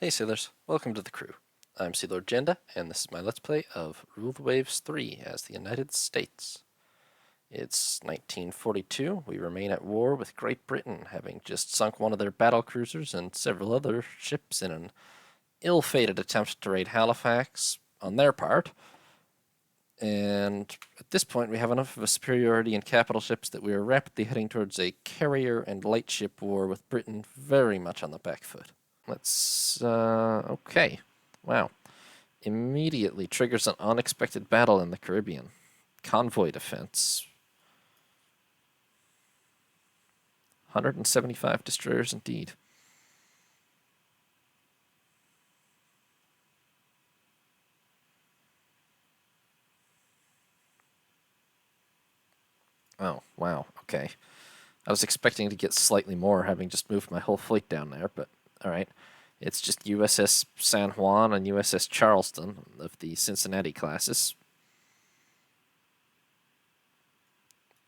Hey sailors, welcome to the crew. I'm Sea Lord Jenda, and this is my Let's Play of Rule the Waves 3 as the United States. It's 1942, we remain at war with Great Britain, having just sunk one of their battle cruisers and several other ships in an ill-fated attempt to raid Halifax on their part. And at this point we have enough of a superiority in capital ships that we are rapidly heading towards a carrier and light ship war with Britain very much on the back foot. Okay. Wow. Immediately triggers an unexpected battle in the Caribbean. Convoy defense. 175 destroyers indeed. Oh, wow. Okay. I was expecting to get slightly more, having just moved my whole fleet down there, but alright. It's just USS San Juan and USS Charleston of the Cincinnati classes.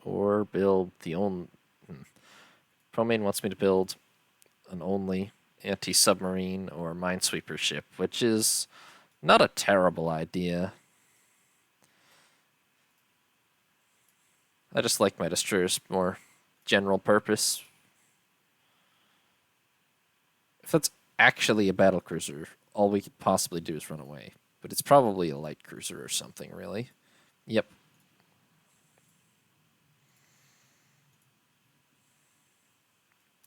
Or build the only... Promain wants me to build an only anti-submarine or minesweeper ship, which is not a terrible idea. I just like my destroyers more general purpose. If that's actually a battle cruiser, all we could possibly do is run away. But it's probably a light cruiser or something, really. Yep.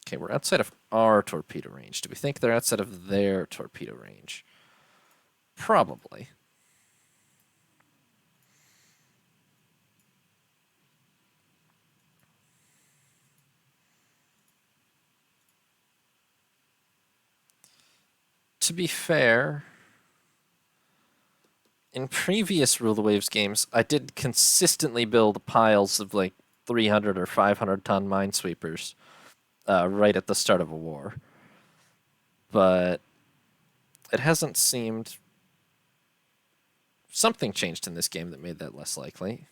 Okay, we're outside of our torpedo range. Do we think they're outside of their torpedo range? Probably. To be fair, in previous Rule the Waves games, I did consistently build piles of like 300 or 500 ton minesweepers right at the start of a war. But it hasn't seemed... Something changed in this game that made that less likely.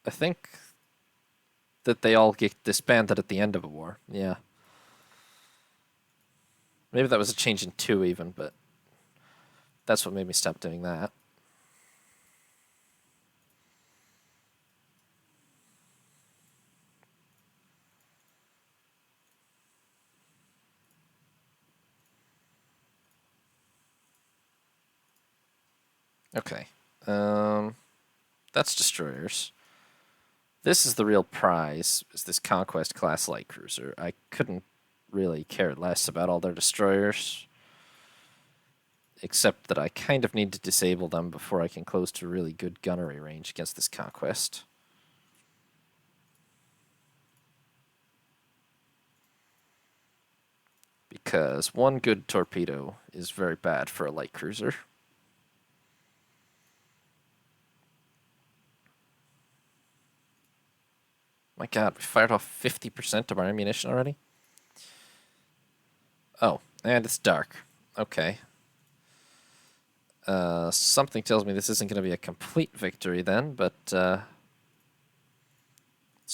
I think that they all get disbanded at the end of a war. Yeah. Maybe that was a change in 2 even, but that's what made me stop doing that. Okay. That's destroyers. This is the real prize, is this Conquest class light cruiser. I couldn't really care less about all their destroyers, except that I kind of need to disable them before I can close to really good gunnery range against this Conquest. Because one good torpedo is very bad for a light cruiser. My god, we fired off 50% of our ammunition already? Oh, and it's dark. Okay. Something tells me this isn't going to be a complete victory then, but let's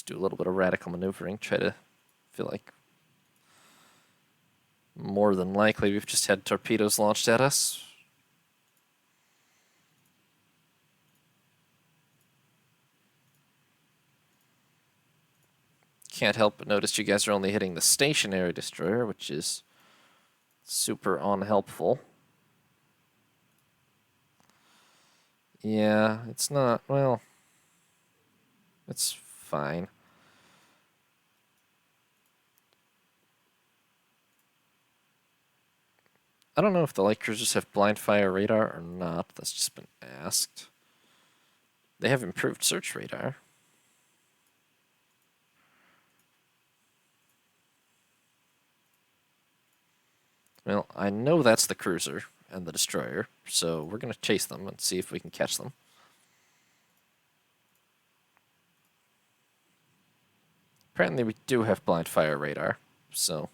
do a little bit of radical maneuvering, try to feel like more than likely we've just had torpedoes launched at us. Can't help but notice you guys are only hitting the stationary destroyer, which is super unhelpful. Yeah, it's not, well, it's fine. I don't know if the light cruisers have blind fire radar or not. That's just been asked. They have improved search radar. Well, I know that's the cruiser and the destroyer, so we're going to chase them and see if we can catch them. Apparently we do have blind fire radar, so...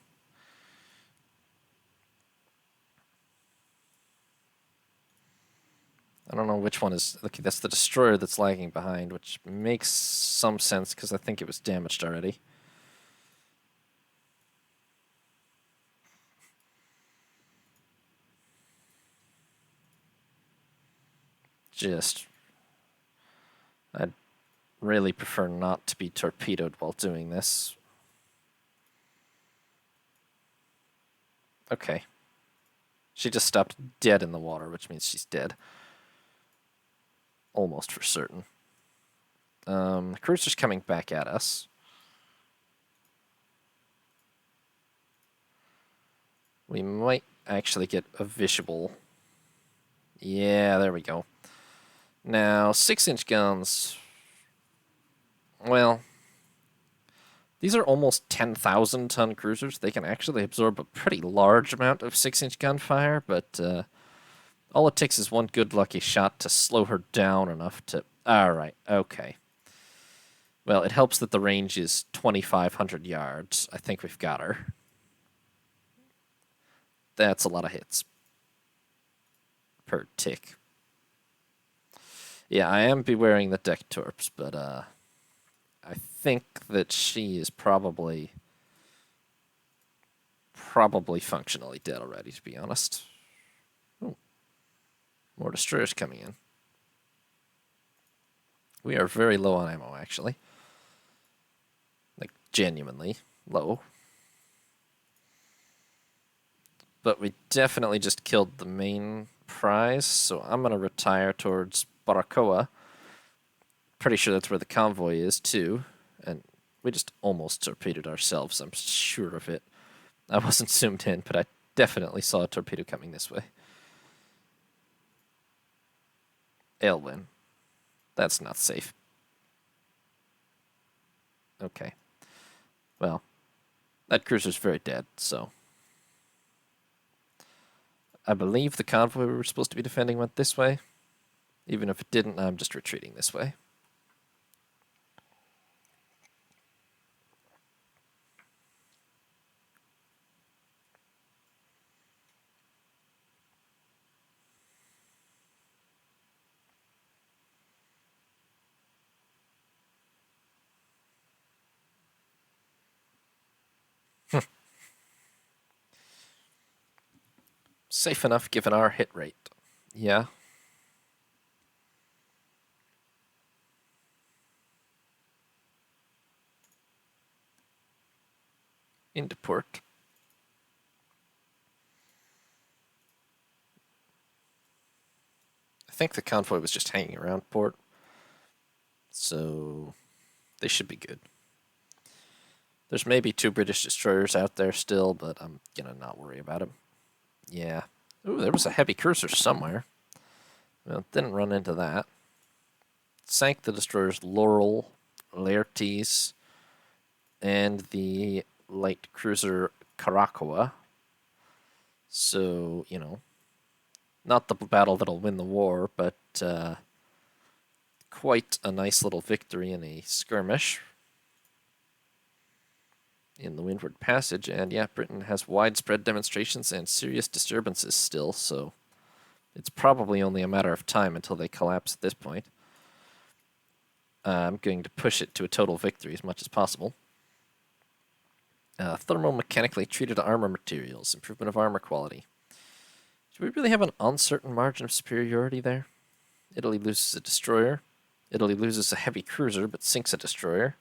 I don't know which one is... Okay, that's the destroyer that's lagging behind, which makes some sense because I think it was damaged already. just... I'd really prefer not to be torpedoed while doing this. Okay. She just stopped dead in the water, which means she's dead. Almost for certain. The cruiser's coming back at us. We might actually get a visual. Yeah, there we go. Now, 6-inch guns. Well, these are almost 10,000-ton cruisers. They can actually absorb a pretty large amount of 6-inch gunfire, but all it takes is one good lucky shot to slow her down enough to... Alright, okay. Well, it helps that the range is 2,500 yards. I think we've got her. That's a lot of hits per tick. Yeah, I am bewaring the deck torps, but I think that she is probably functionally dead already, to be honest. Ooh. More destroyers coming in. We are very low on ammo, actually. Like, genuinely low. But we definitely just killed the main prize, so I'm going to retire towards Baracoa. Pretty sure that's where the convoy is, too. And we just almost torpedoed ourselves, I'm sure of it. I wasn't zoomed in, but I definitely saw a torpedo coming this way. Aylwin. That's not safe. Okay. Well, that cruiser's very dead, so... I believe the convoy we were supposed to be defending went this way. Even if it didn't, I'm just retreating this way. Safe enough given our hit rate. Yeah. Into port. I think the convoy was just hanging around port. So they should be good. There's maybe 2 British destroyers out there still, but I'm gonna not worry about them. Yeah. Ooh, there was a heavy cruiser somewhere. Well, didn't run into that. Sank the destroyers Laurel, Laertes, and the light cruiser Caracoa. So, you know, not the battle that'll win the war, but quite a nice little victory in a skirmish in the Windward Passage. And yeah, Britain has widespread demonstrations and serious disturbances still, so it's probably only a matter of time until they collapse at this point. I'm going to push it to a total victory as much as possible. Thermomechanically treated armor materials, improvement of armor quality. Do we really have an uncertain margin of superiority there? Italy loses a destroyer. Italy loses a heavy cruiser, but sinks a destroyer.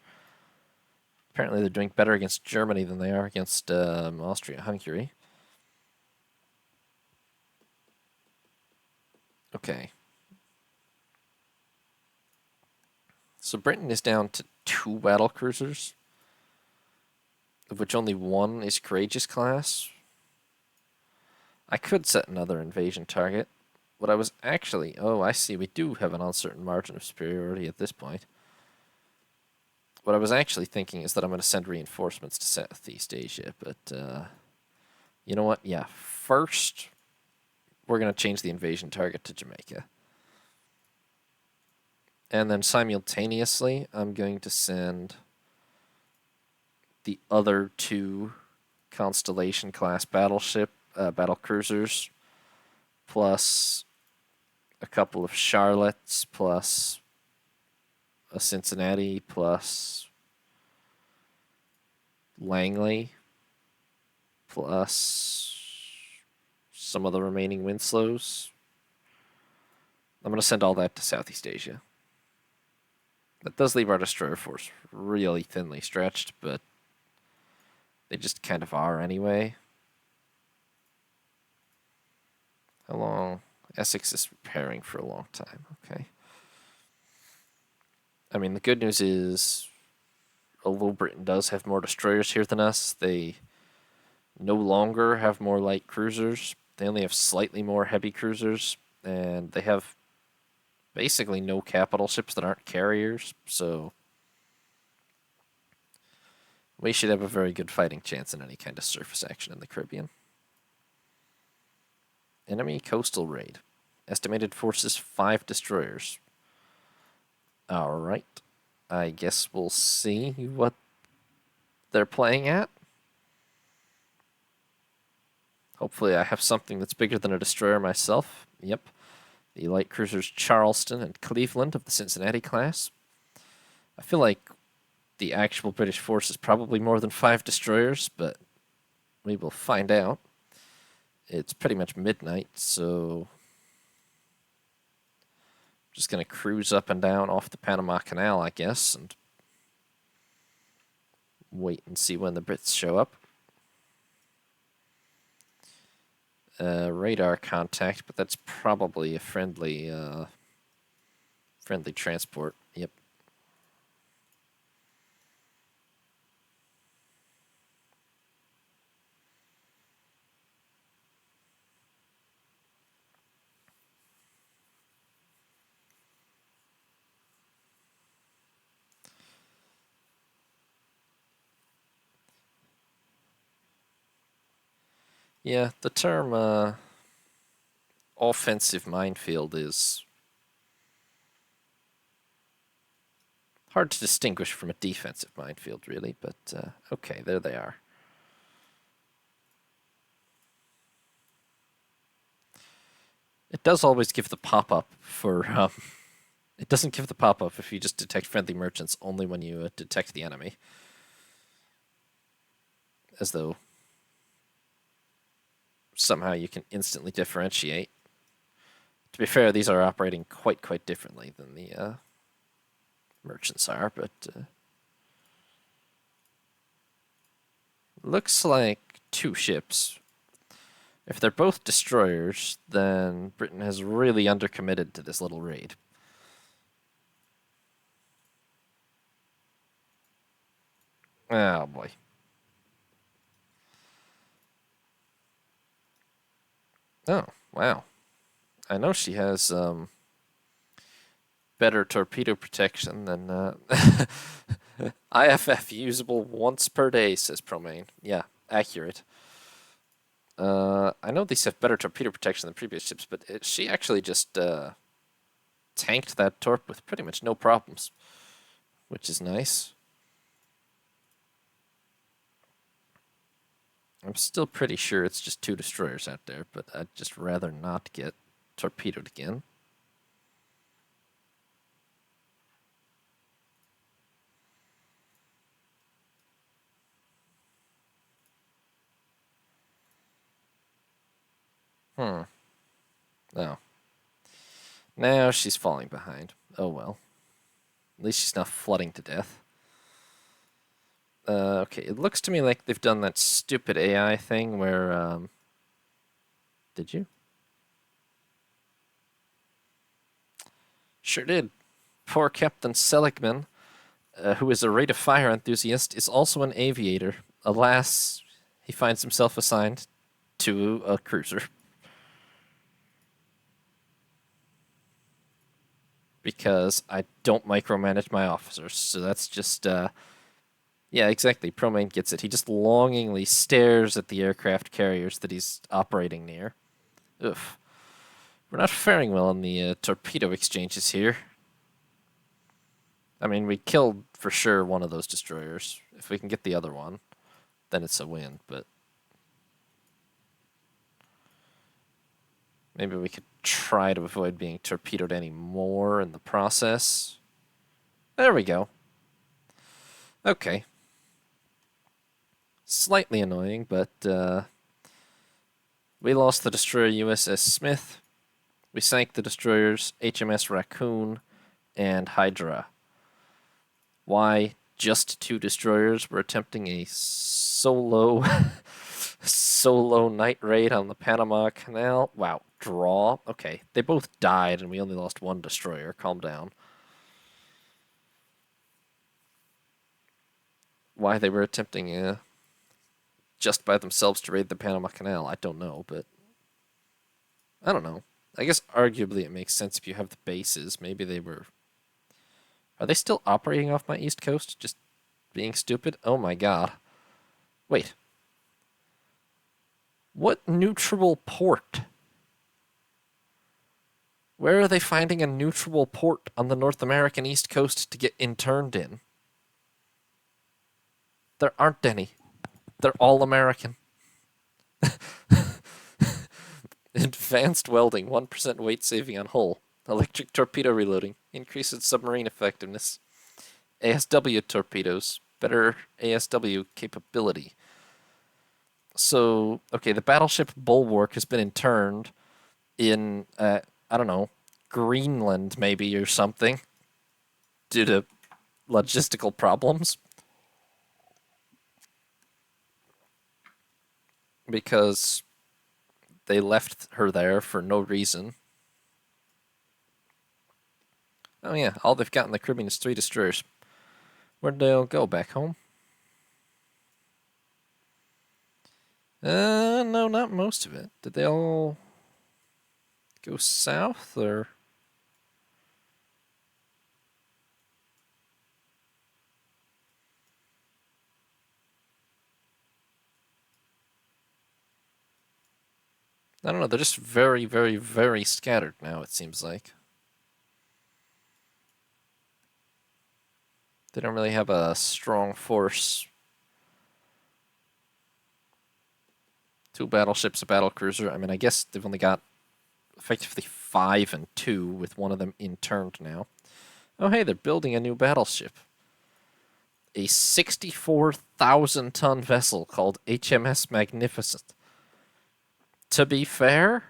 Apparently they're doing better against Germany than they are against Austria-Hungary. Okay. So Britain is down to 2 battle cruisers, of which only 1 is Courageous class. I could set another invasion target. What I was actually... Oh, I see. We do have an uncertain margin of superiority at this point. What I was actually thinking is that I'm going to send reinforcements to Southeast Asia, but... you know what? Yeah. First, we're going to change the invasion target to Jamaica. And then simultaneously, I'm going to send the other 2 Constellation-class battle cruisers, plus a couple of Charlottes, plus a Cincinnati, plus Langley, plus some of the remaining Winslows. I'm going to send all that to Southeast Asia. That does leave our destroyer force really thinly stretched, but they just kind of are anyway. How long? Essex is preparing for a long time. Okay. I mean, the good news is, although Britain does have more destroyers here than us, they no longer have more light cruisers. They only have slightly more heavy cruisers, and they have basically no capital ships that aren't carriers, so we should have a very good fighting chance in any kind of surface action in the Caribbean. Enemy coastal raid. Estimated forces 5 destroyers. Alright. I guess we'll see what they're playing at. Hopefully I have something that's bigger than a destroyer myself. Yep. The light cruisers Charleston and Cleveland of the Cincinnati class. I feel like the actual British force is probably more than 5 destroyers, but we will find out. It's pretty much midnight, so I'm just going to cruise up and down off the Panama Canal, I guess, and wait and see when the Brits show up. Radar contact, but that's probably a friendly transport. Yep. Yeah, the term offensive minefield is hard to distinguish from a defensive minefield, really, but okay, there they are. It does always give the pop-up for... it doesn't give the pop-up if you just detect friendly merchants, only when you detect the enemy. As though somehow you can instantly differentiate. To be fair, these are operating quite differently than the merchants are, but looks like 2 ships. If they're both destroyers, then Britain has really undercommitted to this little raid. Oh boy. Oh, wow. I know she has better torpedo protection than IFF usable once per day, says Promain. Yeah, accurate. I know these have better torpedo protection than previous ships, but she actually just tanked that torp with pretty much no problems, which is nice. I'm still pretty sure it's just 2 destroyers out there, but I'd just rather not get torpedoed again. No. Now she's falling behind. Oh well. At least she's not flooding to death. Okay, it looks to me like they've done that stupid AI thing where, did you? Sure did. Poor Captain Seligman, who is a rate of fire enthusiast, is also an aviator. Alas, he finds himself assigned to a cruiser. Because I don't micromanage my officers, so that's just, yeah, exactly. Promain gets it. He just longingly stares at the aircraft carriers that he's operating near. Oof. We're not faring well in the torpedo exchanges here. I mean, we killed for sure one of those destroyers. If we can get the other one, then it's a win, but maybe we could try to avoid being torpedoed any more in the process. There we go. Okay. Slightly annoying, but we lost the destroyer USS Smith. We sank the destroyers HMS Raccoon and Hydra. Why just 2 destroyers were attempting a solo solo night raid on the Panama Canal? Wow, draw? Okay, they both died and we only lost 1 destroyer. Calm down. Why they were attempting just by themselves to raid the Panama Canal, I don't know, but I don't know. I guess arguably it makes sense if you have the bases. Maybe they were. Are they still operating off my east coast? Just being stupid? Oh my god. Wait. What neutral port? Where are they finding a neutral port on the North American east coast to get interned in? There aren't any. They're all American. Advanced welding, 1% weight saving on hull. Electric torpedo reloading, increases submarine effectiveness. ASW torpedoes, better ASW capability. So, okay, the battleship Bulwark has been interned in, I don't know, Greenland maybe or something, due to logistical problems. Because they left her there for no reason. Oh yeah, all they've got in the Caribbean is 3 destroyers. Where'd they all go? Back home? No, not most of it. Did they all go south, or? I don't know, they're just very, very, very scattered now, it seems like. They don't really have a strong force. 2 battleships, a battlecruiser. I mean, I guess they've only got effectively 5 and 2, with one of them interned now. Oh, hey, they're building a new battleship. A 64,000-ton vessel called HMS Magnificent. To be fair,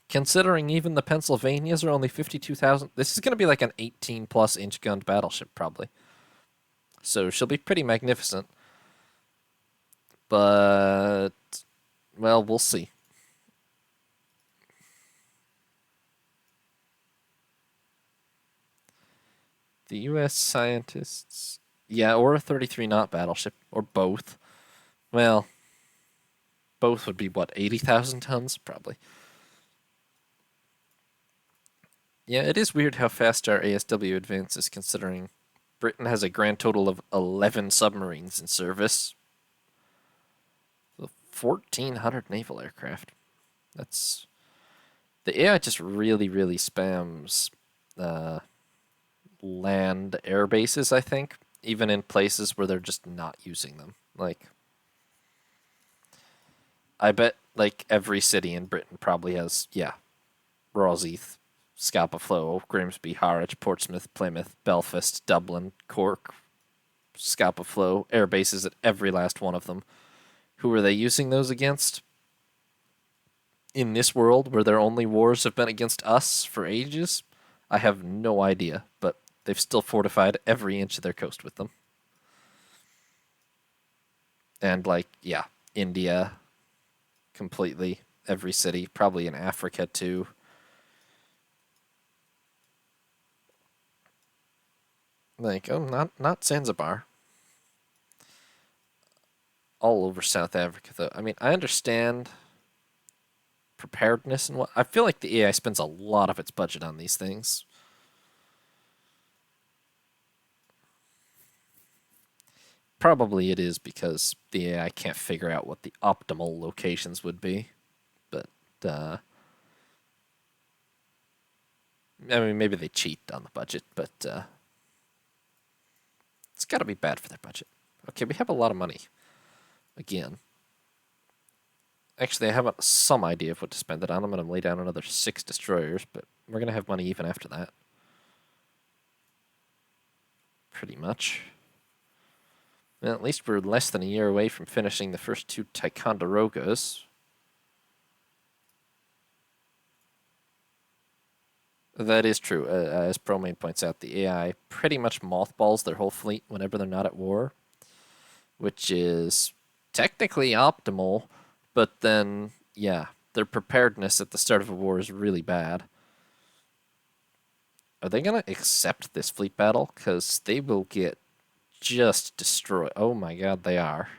considering even the Pennsylvanias are only 52,000, this is going to be like an 18-plus inch gunned battleship, probably. So she'll be pretty magnificent. But, well, we'll see. The U.S. scientists... Yeah, or a 33-knot battleship, or both. Well, both would be, what, 80,000 tons? Probably. Yeah, it is weird how fast our ASW advances, considering Britain has a grand total of 11 submarines in service. 1,400 naval aircraft. That's... The AI just really, really spams land air bases, I think, even in places where they're just not using them. Like, I bet, like, every city in Britain probably has, yeah, Rosyth, Scapa Flow, Grimsby, Harwich, Portsmouth, Plymouth, Belfast, Dublin, Cork, Scapa Flow, air bases at every last one of them. Who are they using those against? In this world where their only wars have been against us for ages? I have no idea, but they've still fortified every inch of their coast with them. And, like, yeah, India, completely, every city, probably in Africa too. Like, oh, not Zanzibar. All over South Africa, though. I mean, I understand preparedness and what. I feel like the AI spends a lot of its budget on these things. Probably it is because the AI can't figure out what the optimal locations would be. But, I mean, maybe they cheat on the budget, but it's got to be bad for their budget. Okay, we have a lot of money. Again. Actually, I have some idea of what to spend it on. I'm going to lay down another 6 destroyers, but we're going to have money even after that. Pretty much. Well, at least we're less than a year away from finishing the first 2 Ticonderogas. That is true. As ProMain points out, the AI pretty much mothballs their whole fleet whenever they're not at war, which is technically optimal, but then, yeah, their preparedness at the start of a war is really bad. Are they going to accept this fleet battle? Because they will get just destroyed. Oh my god, they are.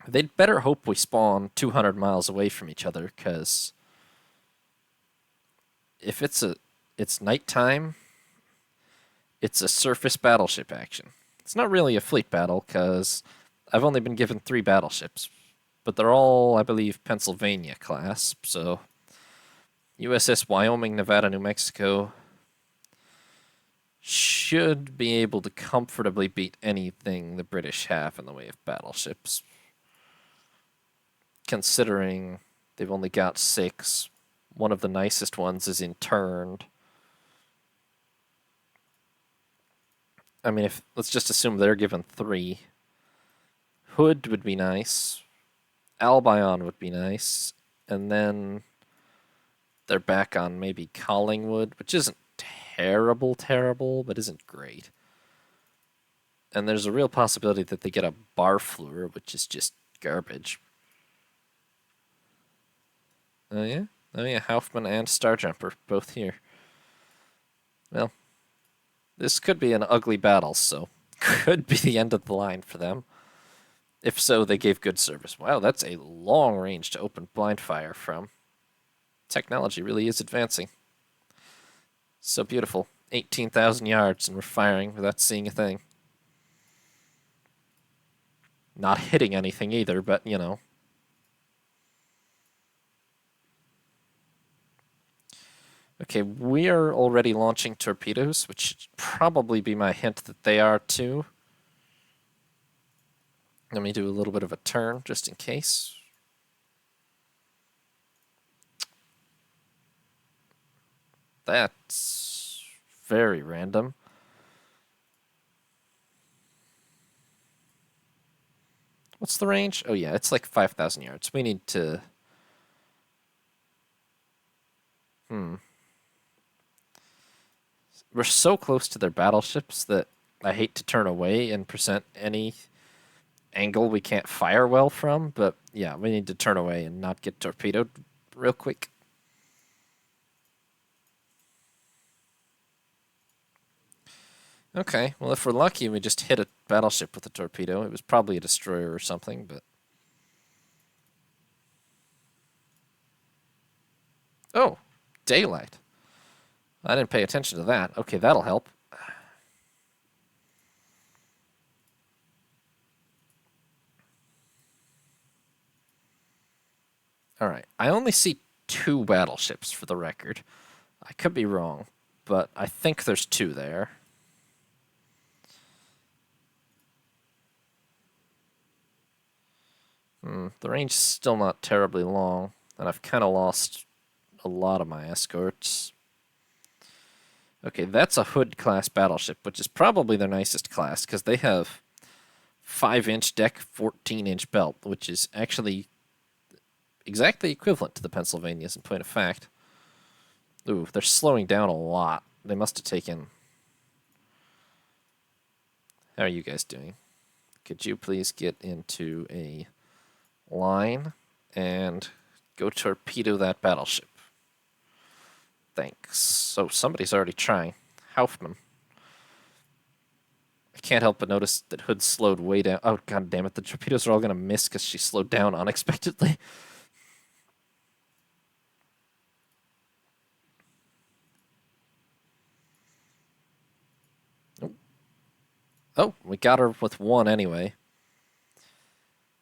They'd better hope we spawn 200 miles away from each other, because if it's nighttime, it's a surface battleship action. It's not really a fleet battle, because I've only been given 3 battleships, but they're all, I believe, Pennsylvania class, so USS Wyoming, Nevada, New Mexico should be able to comfortably beat anything the British have in the way of battleships, considering they've only got 6. One of the nicest ones is interned. I mean, if let's just assume they're given 3. Hood would be nice. Albion would be nice. And then they're back on maybe Collingwood, which isn't terrible, but isn't great. And there's a real possibility that they get a Barfleur, which is just garbage. Oh yeah? Oh yeah, Hauptmann and Starjumper, both here. Well, this could be an ugly battle, so could be the end of the line for them. If so, they gave good service. Wow, that's a long range to open blind fire from. Technology really is advancing. So beautiful. 18,000 yards, and we're firing without seeing a thing. Not hitting anything either, but, you know. Okay, we are already launching torpedoes, which should probably be my hint that they are too. Let me do a little bit of a turn, just in case. That's very random. What's the range? Oh yeah, it's like 5,000 yards. We need to... We're so close to their battleships that I hate to turn away and present any angle we can't fire well from, but yeah, we need to turn away and not get torpedoed real quick. Okay, well, if we're lucky, we just hit a battleship with a torpedo. It was probably a destroyer or something, but... Oh, daylight. I didn't pay attention to that. Okay, that'll help. Alright, I only see 2 battleships for the record. I could be wrong, but I think there's 2 there. The range is still not terribly long, and I've kind of lost a lot of my escorts. Okay, that's a Hood-class battleship, which is probably their nicest class, because they have 5-inch deck, 14-inch belt, which is actually exactly equivalent to the Pennsylvanias in point of fact. Ooh, they're slowing down a lot. They must have taken... How are you guys doing? Could you please get into a line and go torpedo that battleship? Thanks. So somebody's already trying. Hauptmann. I can't help but notice that Hood slowed way down. Oh, god damn it. The torpedoes are all going to miss because she slowed down unexpectedly. Oh, we got her with 1 anyway.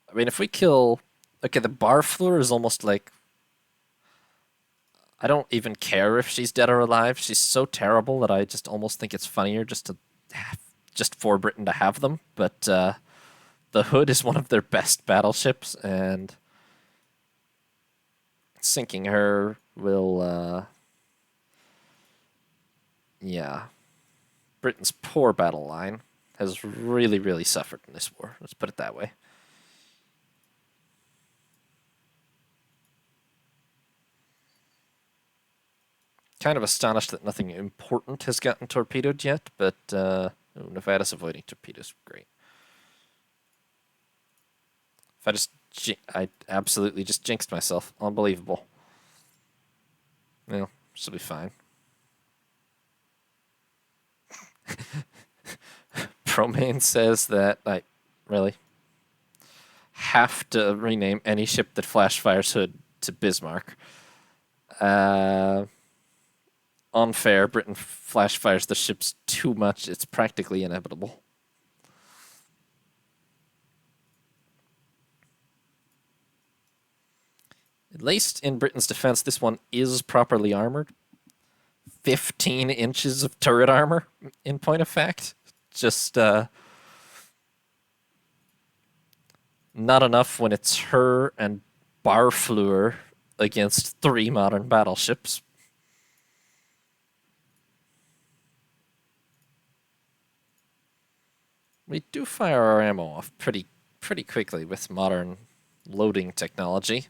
I mean, if we kill... Okay, the Barfleur is almost like... I don't even care if she's dead or alive. She's so terrible that I just almost think it's funnier just for Britain to have them. But the Hood is one of their best battleships, and sinking her will... yeah. Britain's poor battle line has really suffered in this war. Let's put it that way. kind of astonished that nothing important has gotten torpedoed yet, but oh, Nevada's avoiding torpedoes. Great. If I absolutely just jinxed myself. Unbelievable. Well, she'll be fine. Promain says that I really have to rename any ship that flash fires hood to Bismarck. Unfair. Britain flash fires the ships too much. It's practically inevitable. At least in Britain's defense, this one is properly armored. 15 inches of turret armor, in point of fact. Just not enough when it's her and Barfleur against 3 modern battleships. We do fire our ammo off pretty quickly with modern loading technology.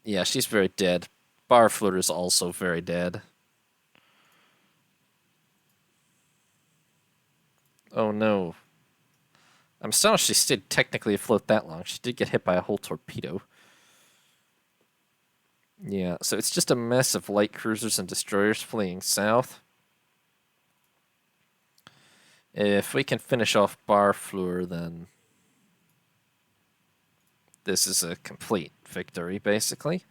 Yeah, she's very dead. Barfleur is also very dead. Oh no. I'm astonished she stayed technically afloat that long. She did get hit by a whole torpedo. Yeah, so it's just a mess of light cruisers and destroyers fleeing south. If we can finish off Barfleur, then this is a complete victory, basically.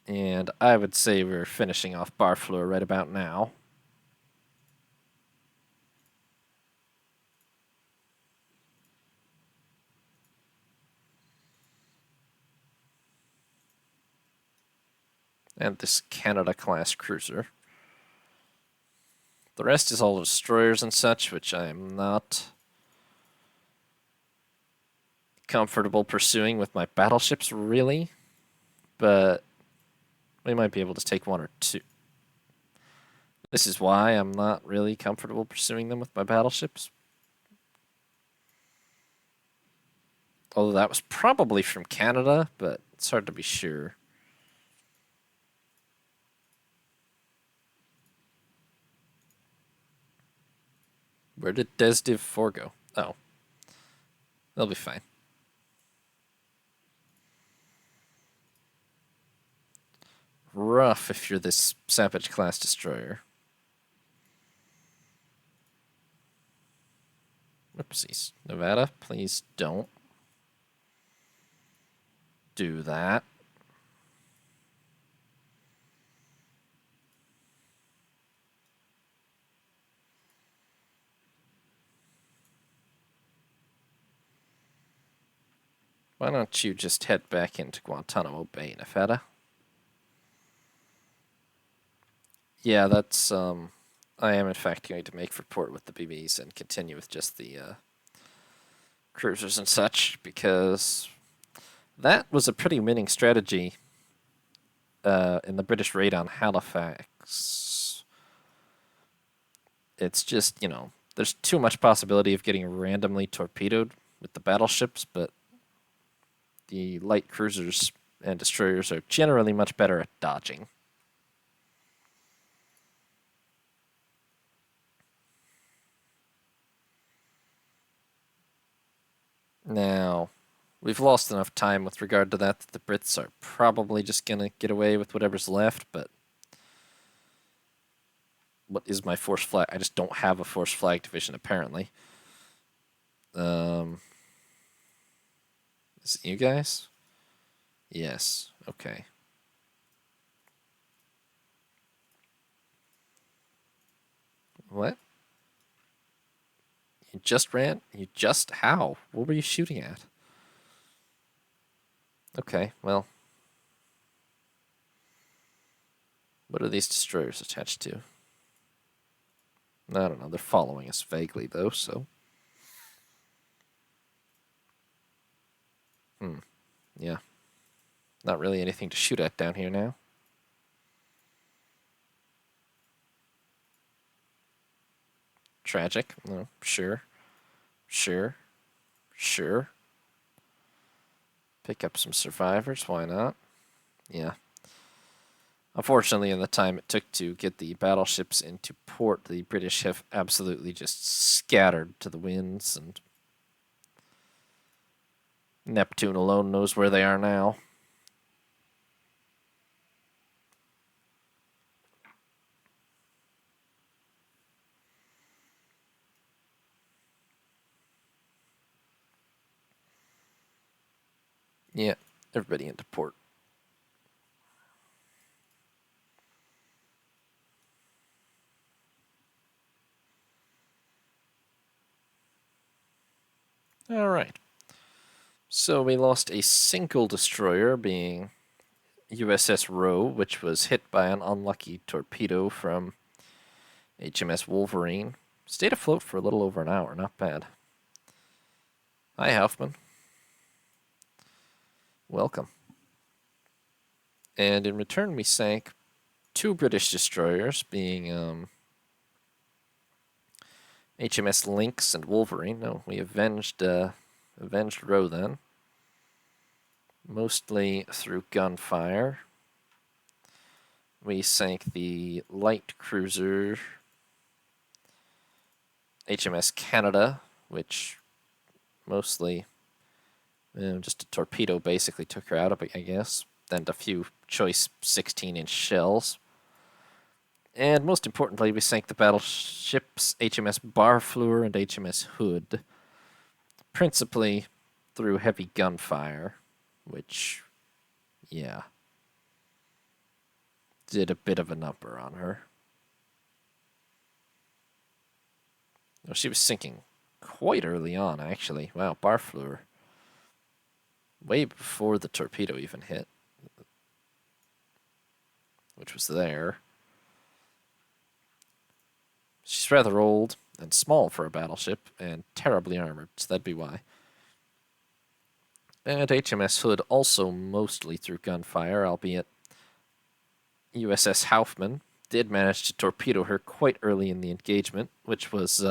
And I would say we're finishing off Barfleur right about now. And this Canada-class cruiser. The rest is all destroyers and such, which I am not comfortable pursuing with my battleships, really. But we might be able to take 1 or 2. This is why I'm not really comfortable pursuing them with my battleships. Although that was probably from Canada, but it's hard to be sure. Where did Desdiv 4 go? Oh. They'll be fine. Rough if you're this Savage class destroyer. Whoopsies. Nevada, please don't do that. Why don't you just head back into Guantanamo Bay, Nevada? Yeah, that's, I am in fact going to make for port with the BBs and continue with just the, cruisers and such, because that was a pretty winning strategy, in the British raid on Halifax. It's just, you know, there's too much possibility of getting randomly torpedoed with the battleships, but the light cruisers and destroyers are generally much better at dodging. Now, we've lost enough time with regard to that the Brits are probably just going to get away with whatever's left, but what is my force flag? I just don't have a force flag division, apparently. Is it you guys? Yes, okay. What? You just ran? You just? How? What were you shooting at? Okay, well. What are these destroyers attached to? I don't know. They're following us vaguely, though, so. Yeah. Not really anything to shoot at down here now. Tragic. No, sure. Sure. Sure. Pick up some survivors. Why not? Yeah. Unfortunately, in the time it took to get the battleships into port, the British have absolutely just scattered to the winds, and Neptune alone knows where they are now. Yeah, everybody into port. All right. So we lost a single destroyer, being USS Roe, which was hit by an unlucky torpedo from HMS Wolverine. Stayed afloat for a little over an hour, not bad. Hi, Hoffman. Welcome. And in return, we sank two British destroyers, being HMS Lynx and Wolverine. No, we avenged Roe then, mostly through gunfire. We sank the light cruiser HMS Canada, which mostly just a torpedo basically took her out, I guess. Then a few choice 16-inch shells. And most importantly, we sank the battleships HMS Barfleur and HMS Hood, principally through heavy gunfire, which, yeah, did a bit of a number on her. Oh, she was sinking quite early on, actually. Wow, Barfleur. Way before the torpedo even hit, which was there. She's rather old and small for a battleship, and terribly armored, so that'd be why. And HMS Hood also mostly through gunfire, albeit USS Hoffman did manage to torpedo her quite early in the engagement, which was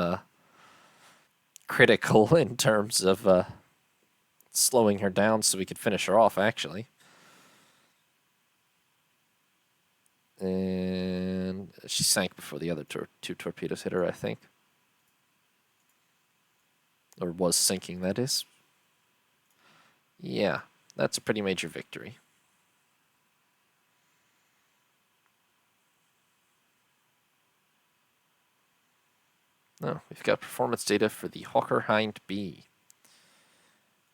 critical in terms of slowing her down so we could finish her off, actually. And she sank before the other two torpedoes hit her, I think. Or was sinking, that is. Yeah, that's a pretty major victory. Oh, we've got performance data for the Hawker Hind B.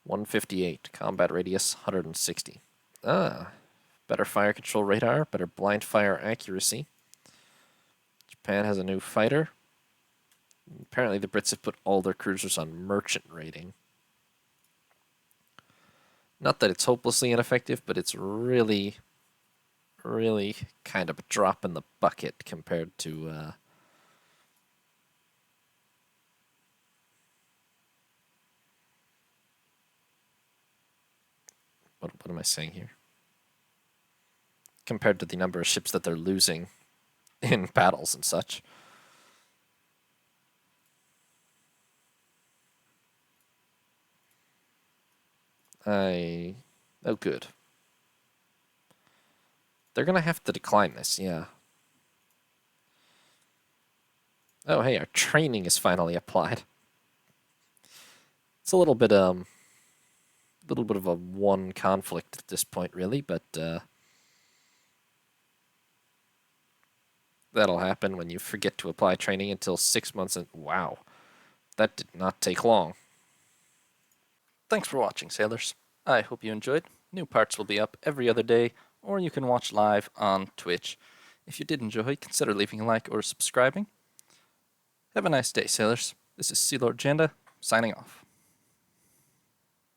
158, combat radius 160. Better fire control radar, better blind fire accuracy. Japan has a new fighter. Apparently the Brits have put all their cruisers on merchant rating. Not that it's hopelessly ineffective, but it's really, really kind of a drop in the bucket compared to what am I saying here? Compared to the number of ships that they're losing in battles and such. Oh, good. They're going to have to decline this, yeah. Oh, hey, our training is finally applied. It's a little bit of a one conflict at this point, really, but that'll happen when you forget to apply training until 6 months. And wow, that did not take long. Thanks for watching, sailors. I hope you enjoyed. New parts will be up every other day, or you can watch live on Twitch. If you did enjoy, consider leaving a like or subscribing. Have a nice day, sailors. This is Sea Lord Janda, signing off.